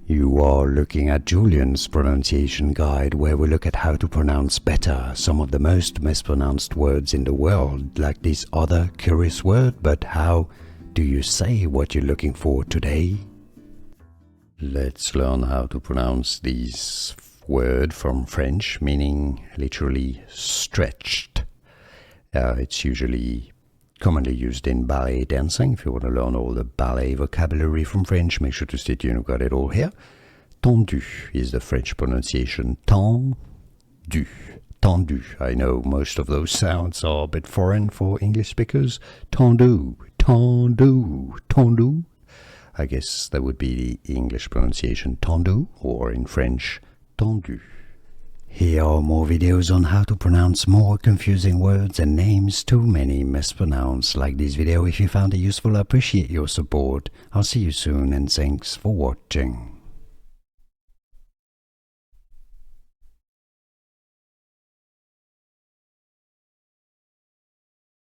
You are looking at Julian's pronunciation guide, where we look at how to pronounce better some of the most mispronounced words in the world, like this other curious word. But how do you say what you're looking for today? Let's learn how to pronounce this word from French, meaning literally stretched. It's usually commonly used in ballet dancing. If you want to learn all the ballet vocabulary from French, make sure to stay tuned. We've got it all here. Tendu is the French pronunciation. Tendu. Tendu. I know most of those sounds are a bit foreign for English speakers. Tendu. Tendu. Tendu. I guess that would be the English pronunciation tendu, or in French, tendu. Here are more videos on how to pronounce more confusing words and names too many mispronounced. Like this video if you found it useful. I appreciate your support. I'll see you soon and thanks for watching.